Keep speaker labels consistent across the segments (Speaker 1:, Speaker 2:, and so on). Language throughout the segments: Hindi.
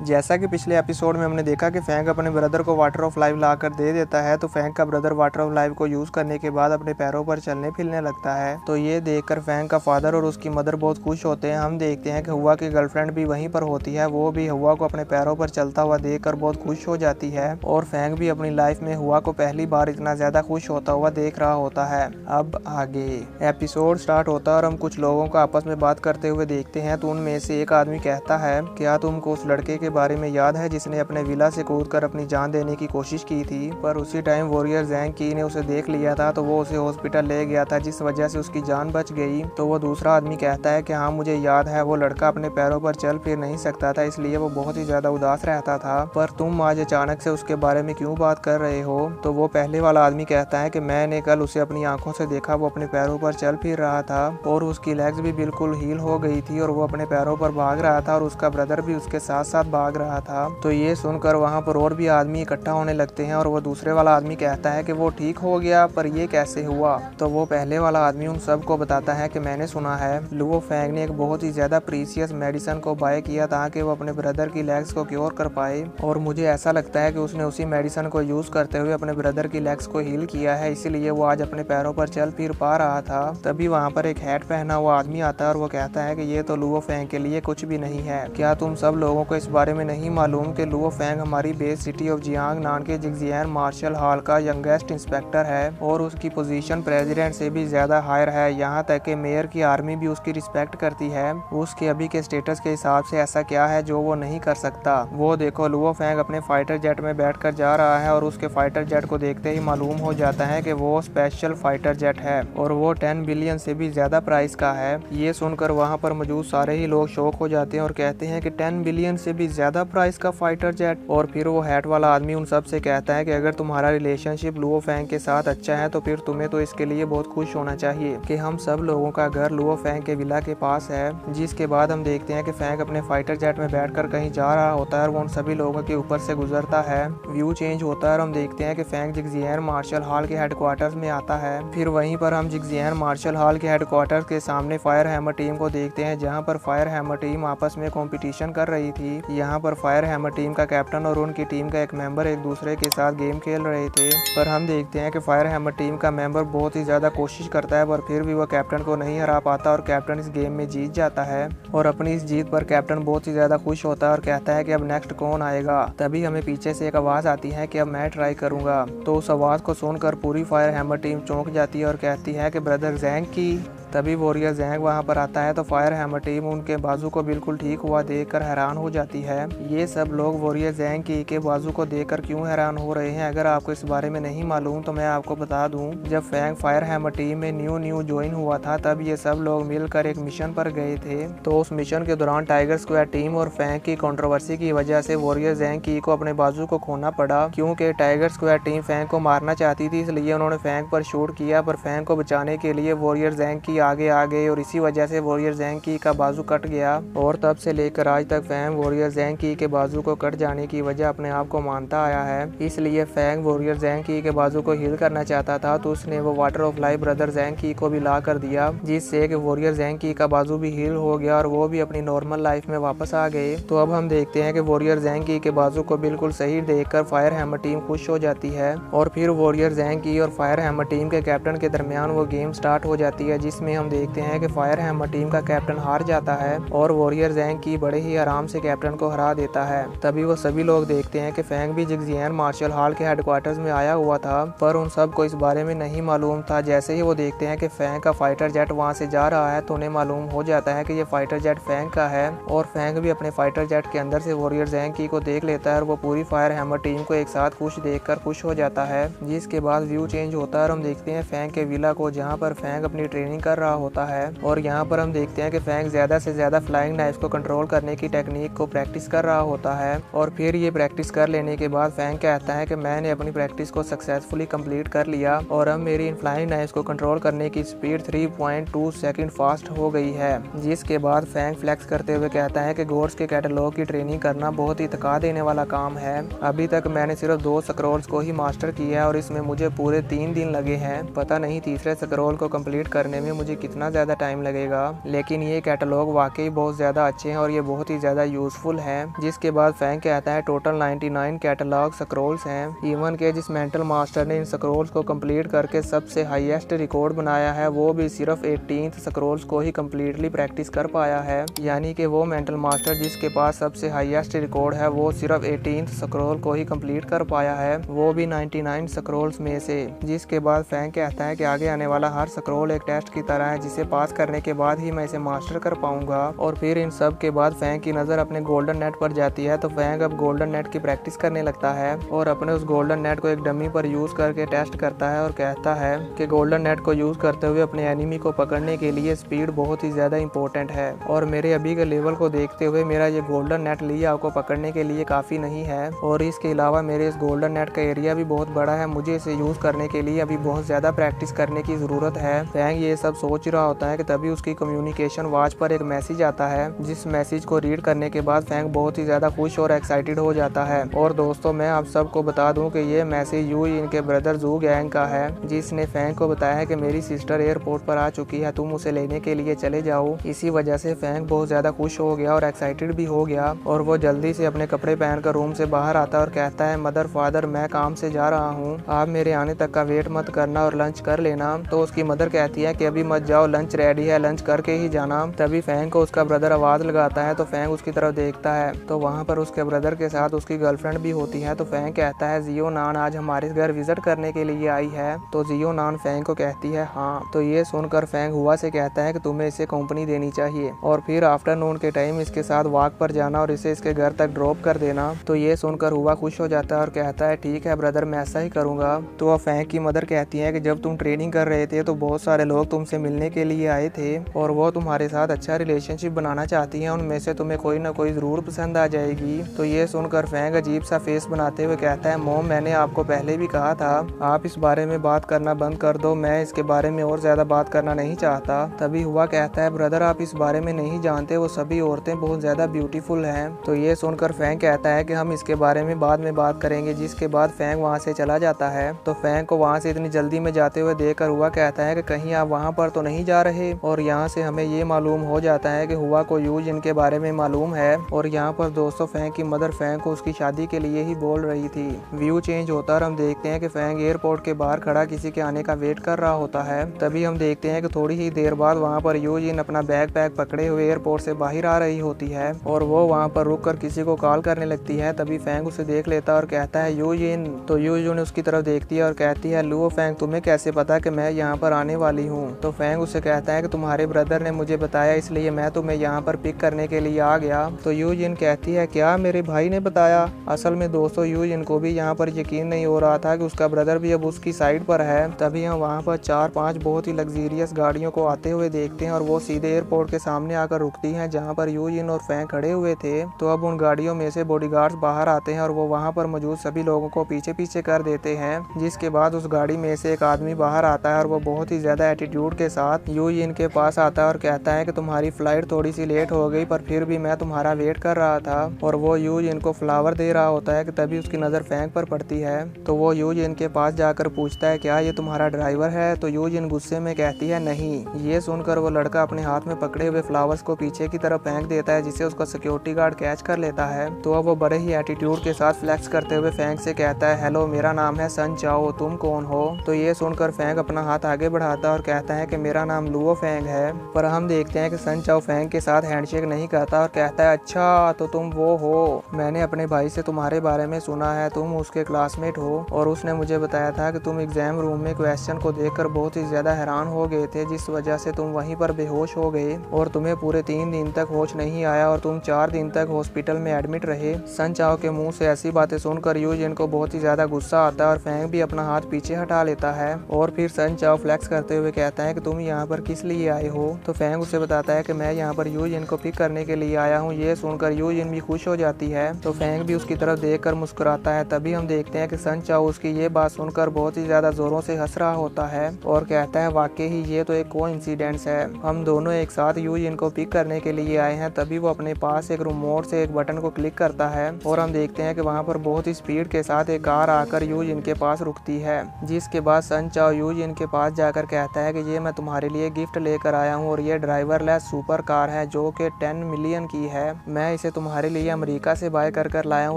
Speaker 1: जैसा कि पिछले एपिसोड में हमने देखा कि फैंक अपने ब्रदर को वाटर ऑफ लाइफ ला कर दे देता है, तो फैंक का ब्रदर वाटर ऑफ लाइफ को यूज करने के बाद अपने पैरों पर चलने फिरने लगता है। तो ये देखकर फैंक का फादर और उसकी मदर बहुत खुश होते हैं। हम देखते हैं कि हुआ की गर्लफ्रेंड भी वहीं पर होती है, वो भी हुआ को अपने पैरों पर चलता हुआ देखकर बहुत खुश हो जाती है और फैंक भी अपनी लाइफ में हुआ को पहली बार इतना ज्यादा खुश होता हुआ देख रहा होता है। अब आगे एपिसोड स्टार्ट होता है और हम कुछ लोगों को आपस में बात करते हुए देखते हैं। तो उनमें से एक आदमी कहता है, क्या तुमको उस लड़के के बारे में याद है जिसने अपने विला से कूदकर अपनी जान देने की कोशिश की थी, पर उसी टाइम वॉरियर ज़ैंग की ने उसे देख लिया था, तो वो उसे हॉस्पिटल ले गया था, जिस वजह से उसकी जान बच गई। तो वो दूसरा आदमी कहता है कि हाँ मुझे याद है, वो लड़का अपने पैरों पर चल फिर नहीं सकता था, इसलिए वो बहुत ही ज्यादा उदास रहता था, पर तुम आज अचानक से उसके बारे में क्यों बात कर रहे हो। तो वो पहले वाला आदमी कहता है कि मैंने कल उसे अपनी आंखों से देखा, वो अपने पैरों पर चल फिर रहा था और उसकी लेग्स भी बिल्कुल हील हो गई थी और वो अपने पैरों पर भाग रहा था और उसका ब्रदर भी उसके साथ साथ भाग रहा था। तो ये सुनकर वहाँ पर और भी आदमी इकट्ठा होने लगते हैं और वो दूसरे वाला आदमी कहता है कि वो ठीक हो गया, पर ये कैसे हुआ। तो वो पहले वाला आदमी उन सबको बताता है कि मैंने सुना है लुओ फैंग ने एक बहुत ही ज्यादा प्रीसियस मेडिसिन को बाय किया ताकि वो अपने ब्रदर की लेग्स को क्योर कर पाए, और मुझे ऐसा लगता है कि उसने उसी मेडिसिन को यूज करते हुए अपने ब्रदर की लेग्स को हील किया है, इसीलिए वो आज अपने पैरों पर चल फिर पा रहा था। तभी वहाँ पर एक हैट पहना हुआ आदमी आता है और वो कहता है कि ये तो लुओ फैंग के लिए कुछ भी नहीं है। क्या तुम सब लोगों को इस बारे में नहीं मालूम कि लुओ फैंग हमारी बेस सिटी ऑफ जियांग नान के जिगजियान मार्शल हॉल का यंगेस्ट इंस्पेक्टर है और उसकी पोजीशन प्रेसिडेंट से भी ज्यादा हायर है, यहाँ तक कि मेयर की आर्मी भी उसकी रिस्पेक्ट करती है। उसके अभी के स्टेटस के हिसाब से ऐसा क्या है जो वो नहीं कर सकता। वो देखो लुओ फैंग अपने फाइटर जेट में बैठकर जा रहा है और उसके फाइटर जेट को देखते ही मालूम हो जाता है कि वो स्पेशल फाइटर जेट है और वो 10 बिलियन से भी ज्यादा प्राइस का है। ये सुनकर वहाँ पर मौजूद सारे ही लोग शॉक हो जाते हैं और कहते हैं कि 10 बिलियन से भी ज्यादा प्राइस का फाइटर जेट। और फिर वो हैट वाला आदमी उन सब से कहता है कि अगर तुम्हारा रिलेशनशिप लुओ फैंग के साथ अच्छा है तो फिर तुम्हें तो इसके लिए बहुत खुश होना चाहिए कि हम सब लोगों का घर लुओ फैंग के विला के पास है। जिसके बाद हम देखते हैं कि फैंग अपने फाइटर जेट में बैठकर कहीं जा रहा होता है और वो उन सभी लोगों के ऊपर से गुजरता है। व्यू चेंज होता है और हम देखते हैं कि फैंग जिगजियान मार्शल हॉल के हेडक्वार्टर्स में आता है। फिर वहीं पर हम जिगजियान मार्शल हॉल के हेडक्वार्टर्स के सामने फायर हैमर टीम को देखते हैं, जहां पर फायर हैमर टीम आपस में कंपटीशन कर रही थी। यहां पर फायर हैमर टीम का कैप्टन और उनकी टीम का एक मेंबर एक दूसरे के साथ गेम खेल रहे थे, पर हम देखते हैं कि फायर हैमर टीम का मेंबर बहुत ही ज्यादा कोशिश करता है पर फिर भी वह कैप्टन को नहीं हरा पाता और कैप्टन इस गेम में जीत जाता है। और अपनी इस जीत पर कैप्टन बहुत ही ज्यादा खुश होता है और कहता है कि अब नेक्स्ट कौन आएगा। तभी हमें पीछे से एक आवाज आती है कि अब मैं ट्राई करूंगा। तो उस आवाज को सुनकर पूरी फायर हैमर टीम चौंक जाती है और कहती है कि ब्रदर ज़ैंग की। तभी वॉरियर ज़ैंग वहां पर आता है तो फायर हैमर टीम उनके बाजू को बिल्कुल ठीक हुआ देखकर हैरान हो जाती है। ये सब लोग वॉरियर ज़ैंग की के बाजू को देखकर क्यों हैरान हो रहे हैं, अगर आपको इस बारे में नहीं मालूम तो मैं आपको बता दूं, जब फैंग फायर हैमर टीम में न्यू ज्वाइन हुआ था तब ये सब लोग मिलकर एक मिशन पर गए थे। तो उस मिशन के दौरान टाइगर स्क्वाड टीम और फैंग की कंट्रोवर्सी की वजह से वॉरियर ज़ैंग की को अपने बाजू को खोना पड़ा, क्योंकि टाइगर स्क्वाड टीम फैंग को मारना चाहती थी, इसलिए उन्होंने फैंग पर शूट किया, पर फैंग को बचाने के लिए वॉरियर ज़ैंग की आगे आ गए और इसी वजह से वॉरियर ज़ैंग की का बाजू कट गया। और तब से लेकर आज तक फैंग वॉरियर ज़ैंग की के बाजू को कट जाने की वजह अपने आप को मानता आया है। इसलिए फैंग वॉरियर ज़ैंग की के बाजू को हील करना चाहता था, तो उसने वो water of life brother Zhang की को भी ला कर दिया, जिससे कि वॉरियर ज़ैंग की का बाजू भी हील हो गया और वो भी अपनी नॉर्मल लाइफ में वापस आ गए। तो अब हम देखते हैं कि वॉरियर ज़ैंग की के बाजू को बिल्कुल सही देखकर फायर हैमर टीम खुश हो जाती है और फिर वॉरियर ज़ैंग की और फायर हैमर टीम के कैप्टन के दरमियान वो गेम स्टार्ट हो जाती है, जिसमें हम देखते हैं कि फायर हैमर टीम का कैप्टन हार जाता है और वॉरियर ज़ैंग की बड़े ही आराम से कैप्टन को हरा देता है। तभी वो सभी लोग देखते हैं कि फैंग भी जिगजियान मार्शल हॉल के हेडक्वार्टर्स में आया हुआ था, पर उन सब को इस बारे में नहीं मालूम था। जैसे ही वो देखते हैं कि फैंग का फाइटर जेट वहां से जा रहा है तो उन्हें मालूम हो जाता है कि ये फाइटर जेट फैंग का है और फैंग भी अपने फाइटर जेट के अंदर से वॉरियर ज़ैंग की को देख लेता है और वो पूरी फायर हैमर टीम को एक साथ खुश देखकर खुश हो जाता है। जिसके बाद व्यू चेंज होता है और हम देखते हैं फैंग के विला को, जहाँ पर फैंग अपनी ट्रेनिंग कर रहा होता है और यहाँ पर हम देखते हैं कि फैंग ज्यादा से ज्यादा फ्लाइंग नाइफ को कंट्रोल करने की टेक्निक को प्रैक्टिस कर रहा होता है। और फिर ये प्रैक्टिस कर लेने के बाद फैंग कहता है कि मैंने अपनी प्रैक्टिस को सक्सेसफुली कंप्लीट कर लिया और अब मेरी इन फ्लाइंग नाइफ को कंट्रोल करने की स्पीड 3.2 सेकंड फास्ट हो गई है। जिसके बाद फैंग फ्लेक्स करते हुए कहता है कि गोड्स के कैटलॉग की ट्रेनिंग करना बहुत ही थका देने वाला काम है। अभी तक मैंने सिर्फ 2 स्क्रॉल्स को ही मास्टर किया है और इसमें मुझे पूरे 3 दिन लगे हैं। पता नहीं तीसरे स्क्रॉल को कंप्लीट करने में मुझे मुझे कितना ज़्यादा टाइम लगेगा। लेकिन ये कैटलॉग वाकई बहुत ज़्यादा अच्छे हैं और ये बहुत ही ज़्यादा यूज़फुल हैं। जिसके बाद फैंग कहता है टोटल 99 कैटलॉग स्क्रॉल्स हैं। इवन के जिस मेंटल मास्टर ने इन स्क्रॉल्स को कंप्लीट करके सबसे हाईएस्ट रिकॉर्ड बनाया है वो भी सिर्फ 18th स्क्रॉल्स को ही कम्प्लीटली प्रैक्टिस कर पाया है। यानी कि वो मेंटल मास्टर जिसके पास सबसे हाईएस्ट रिकॉर्ड है वो सिर्फ 18th स्क्रॉल को ही कंप्लीट कर पाया है, वो भी 99 स्क्रॉल्स में से। जिसके बाद फैंग कहता है कि आगे आने वाला हर स्क्रॉल एक टेस्ट की तरह है जिसे पास करने के बाद ही मैं इसे मास्टर कर पाऊंगा। और फिर इन सब के बाद फैंग की नज़र अपने गोल्डन नेट पर जाती है तो फैंग अब गोल्डन नेट की प्रैक्टिस करने लगता है और अपने उस गोल्डन नेट को एक डमी पर यूज़ करके टेस्ट करता है और कहता है कि गोल्डन नेट को यूज़ करते हुए अपने एनिमी को पकड़ने के लिए स्पीड बहुत ही ज़्यादा इंपॉर्टेंट है और मेरे अभी के लेवल को देखते हुए मेरा ये गोल्डन नेट लिया को पकड़ने के लिए काफ़ी नहीं है और इसके अलावा मेरे इस गोल्डन नेट का एरिया भी बहुत बड़ा है, मुझे इसे यूज़ करने के लिए अभी बहुत ज़्यादा प्रैक्टिस करने की ज़रूरत है। फैंग ये सब सोच रहा होता है कि तभी उसकी कम्युनिकेशन वॉच पर एक मैसेज आता है। जिस मैसेज को रीड करने के बाद फैंग बहुत ही ज़्यादा खुश और एक्साइटेड हो जाता है। और दोस्तों मैं आप सबको बता दूं कि ये मैसेज यू इनके ब्रदर जू गैंग का है जिसने फैंग को बताया है कि मेरी सिस्टर एयरपोर्ट पर आ चुकी है, तुम उसे लेने के लिए चले जाओ। इसी वजह से फैंग बहुत ज़्यादा खुश हो गया और एक्साइटेड भी हो गया और वो जल्दी से अपने कपड़े पहनकर रूम से बाहर आता है और कहता है मदर फादर मैं काम से जा रहा हूँ, आप मेरे आने तक का वेट मत करना और लंच कर लेना। तो उसकी मदर कहती है कि अभी मत जाओ, लंच रेडी है, लंच करके ही जाना। तभी फैंग को उसका ब्रदर आवाज़ लगाता है तो फैंग उसकी तरफ देखता है तो वहाँ पर उसके ब्रदर के साथ उसकी गर्लफ्रेंड भी होती है। तो फैंग कहता है जियो नान आज हमारे घर विजिट करने के लिए आई है। तो जियो नान फैंग को कहती है हाँ। तो ये सुनकर फैंग हुआ से कहता है कि तुम्हें इसे कंपनी देनी चाहिए और फिर आफ्टरनून के टाइम इसके साथ वॉक पर जाना और इसे इसके घर तक ड्रॉप कर देना। तो ये सुनकर हुआ खुश हो जाता है और कहता है ठीक है ब्रदर मैं ऐसा ही करूँगा। तो फैंग की मदर कहती है कि जब तुम ट्रेनिंग कर रहे थे तो बहुत सारे लोग तुमसे मिलने के लिए आए थे और वो तुम्हारे साथ अच्छा रिलेशनशिप बनाना चाहती हैं, उनमें से तुम्हें कोई ना कोई ज़रूर पसंद आ जाएगी। तो ये सुनकर फैंग अजीब सा फेस बनाते हुए कहता है मॉम मैंने आपको पहले भी कहा था आप इस बारे में बात करना बंद कर दो, मैं इसके बारे में और ज़्यादा बात करना नहीं चाहता। तभी हुआ कहता है ब्रदर आप इस बारे में नहीं जानते, वो सभी औरतें बहुत ज़्यादा ब्यूटीफुल हैं। तो ये सुनकर फैंग कहता है कि हम इसके बारे में बाद में बात करेंगे। जिसके बाद फैंग वहाँ से चला जाता है। तो फैंग को वहाँ से इतनी जल्दी में जाते हुए देखकर हुआ कहता है कि कहीं आप वहाँ पर तो नहीं जा रहे। और यहाँ से हमें ये मालूम हो जाता है कि हुआ को यूज इनके बारे में मालूम है और यहाँ पर दोस्तों फैंग की मदर फैंग को उसकी शादी के लिए ही बोल रही थी। व्यू चेंज होता और हम देखते हैं कि फैंग एयरपोर्ट के बाहर खड़ा किसी के आने का वेट कर रहा होता है। तभी हम देखते हैं कि थोड़ी ही देर बाद वहाँ पर यूजिन अपना बैग पैक पकड़े हुए एयरपोर्ट से बाहर आ रही होती है और वो वहाँ पर रुक कर किसी को कॉल करने लगती है। तभी फैंग उसे देख लेता और कहता है यूजिन। तो यूजिन उसकी तरफ देखती है और कहती है लुओ फैंग तुम्हें कैसे पता कि मैं यहाँ पर आने वाली हूँ। तो फैंग उससे कहता है कि तुम्हारे ब्रदर ने मुझे बताया इसलिए मैं तुम्हें यहाँ पर पिक करने के लिए आ गया। तो यूजिन कहती है क्या मेरे भाई ने बताया। असल में दोस्तों यूजिन को भी यहाँ पर यकीन नहीं हो रहा था कि उसका ब्रदर भी अब उसकी साइड पर है। तभी हम वहाँ पर 4-5 बहुत ही लग्जीरियस गाड़ियों को आते हुए देखते हैं और वो सीधे एयरपोर्ट के सामने आकर रुकती हैं जहाँ पर यूजिन और फैंग खड़े हुए थे। तो अब उन गाड़ियों में से बॉडीगार्ड्स बाहर आते हैं और वो वहाँ पर मौजूद सभी लोगों को पीछे पीछे कर देते हैं। जिसके बाद उस गाड़ी में से एक आदमी बाहर आता है और वो बहुत ही ज़्यादा एटीट्यूड के साथ यूजिन के पास आता है और कहता है कि तुम्हारी फ्लाइट थोड़ी सी लेट हो गई पर फिर भी मैं तुम्हारा वेट कर रहा था। और वो यूजिन को फ्लावर दे रहा होता है कि तभी उसकी नज़र फैंग पर पड़ती है। तो वो यूजिन के पास जाकर पूछता है क्या ये तुम्हारा ड्राइवर है। तो यूजिन गुस्से में कहती है नहीं। ये सुनकर वो लड़का अपने हाथ में पकड़े हुए फ्लावर्स को पीछे की तरफ फेंक देता है जिसे उसका सिक्योरिटी गार्ड कैच कर लेता है। तो अब वो बड़े ही एटीट्यूड के साथ फ्लैक्स करते हुए फैंग से कहता है हेलो मेरा नाम है सन चाओ, तुम कौन हो। तो ये सुनकर फैंग अपना हाथ आगे बढ़ाता है और कहता है कि मेरा नाम लुओ फैंग है। पर हम देखते हैं कि सन चाओ फैंग के साथ हैंडशेक नहीं करता और कहता है अच्छा तो तुम वो हो, मैंने अपने भाई से तुम्हारे बारे में सुना है, तुम उसके क्लासमेट हो और उसने मुझे बताया था कि तुम एग्जाम रूम में क्वेश्चन को देखकर बहुत ही ज्यादा हैरान हो गए थे जिस वजह से तुम वहीं पर बेहोश हो गए और तुम्हें पूरे 3 दिन तक होश नहीं आया और तुम 4 दिन तक हॉस्पिटल में एडमिट रहे। सन चाओ के मुंह से ऐसी बातें सुनकर यूजिन को बहुत ही ज्यादा गुस्सा आता है और फैंग भी अपना हाथ पीछे हटा लेता है और फिर सन चाओ फ्लैक्स करते हुए कहता है कि तुम यहाँ पर किस लिए आए हो। तो फैंग उसे बताता है कि मैं यहाँ पर यूजिन को पिक करने के लिए आया हूँ। ये सुनकर यूजिन भी खुश हो जाती है तो फैंग भी उसकी तरफ देखकर मुस्कुराता है। तभी हम देखते हैं कि सन चाओ उसकी ये बात सुनकर बहुत ही ज्यादा जोरों से हंस रहा होता है और कहता है वाकई ही ये तो एक कोइंसिडेंस है, हम दोनों एक साथ यूजिन को पिक करने के लिए आए हैं। तभी वो अपने पास एक रिमोट से एक बटन को क्लिक करता है और हम देखते हैं कि वहाँ पर बहुत ही स्पीड के साथ एक कार आकर यूजिन के पास रुकती है। जिसके बाद सन चाओ यूजिन के पास जाकर कहता है कि ये मैं तुम्हारे लिए गिफ्ट लेकर आया हूँ और ये ड्राइवरलेस सुपर कार है जो कि 10 मिलियन की है। मैं इसे तुम्हारे लिए अमेरिका से बाय कर लाया हूँ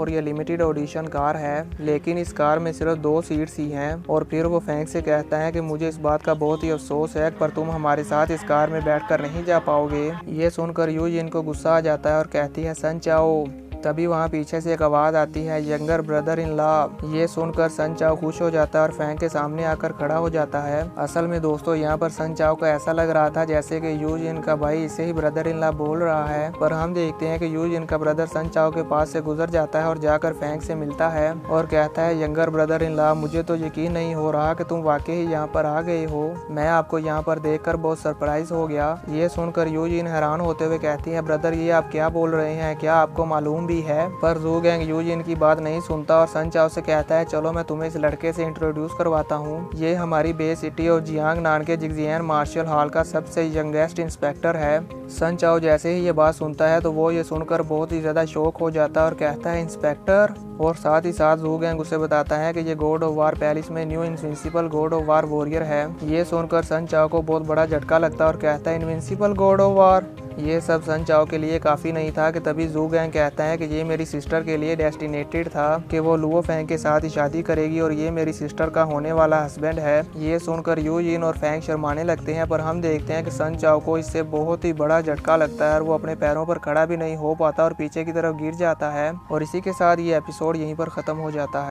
Speaker 1: और ये लिमिटेड एडिशन कार है, लेकिन इस कार में सिर्फ 2 सीट्स ही हैं। और फिर वो फैंग से कहता है कि मुझे इस बात का बहुत ही अफसोस है, पर तुम हमारे साथ इस कार में बैठकर नहीं जा पाओगे। ये सुनकर यूजिन को गुस्सा आ जाता है और कहती है सन चाओ। तभी वहाँ पीछे से एक आवाज़ आती है, यंगर ब्रदर इन लॉ। ये सुनकर सन चाओ खुश हो जाता है और फैंग के सामने आकर खड़ा हो जाता है। असल में दोस्तों यहाँ पर सन चाओ को ऐसा लग रहा था जैसे कि यूजिन का भाई इसे ही ब्रदर इन लॉ बोल रहा है, पर हम देखते हैं कि यूजिन का ब्रदर सन चाओ के पास से गुजर जाता है और जाकर फैंग से मिलता है और कहता है, यंगर ब्रदर इन लॉ, मुझे तो यकीन नहीं हो रहा कि तुम वाकई ही यहाँ पर आ गए हो। मैं आपको यहाँ पर देखकर बहुत सरप्राइज हो गया। ये सुनकर यूजिन हैरान होते हुए कहती है, ब्रदर ये आप क्या बोल रहे हैं, क्या आपको मालूम भी है? पर जू गैंग यूजिन की बात नहीं सुनता और सन चाओ से कहता है, चलो मैं तुम्हें इस लड़के से इंट्रोड्यूस करवाता हूँ। ये हमारी बेस सिटी ऑफ जियांग नान के जिगजियान मार्शल हॉल का सबसे यंगेस्ट इंस्पेक्टर है। सन चाओ जैसे ही ये बात सुनता है तो वो ये सुनकर बहुत ही ज्यादा शौक हो जाता है और कहता है, इंस्पेक्टर। और साथ ही साथ जू गैंग उसे बताता है कि ये गॉड ऑफ वार पैलेस में new invincible God of war warrior है। ये सुनकर सन चाओ को बहुत बड़ा झटका लगता है और कहता है, इनविंसिबल गॉड ऑफ वार। ये सब सन चाओ के लिए काफ़ी नहीं था कि तभी जू गैंग कहता है कि ये मेरी सिस्टर के लिए डेस्टिनेटेड था कि वो लुओ फैंग के साथ ही शादी करेगी और ये मेरी सिस्टर का होने वाला हस्बैंड है। ये सुनकर यूजिन और फैंग शर्माने लगते हैं, पर हम देखते हैं कि सन चाओ को इससे बहुत ही बड़ा झटका लगता है और वो अपने पैरों पर खड़ा भी नहीं हो पाता और पीछे की तरफ गिर जाता है। और इसी के साथ ये एपिसोड यहीं पर ख़त्म हो जाता है।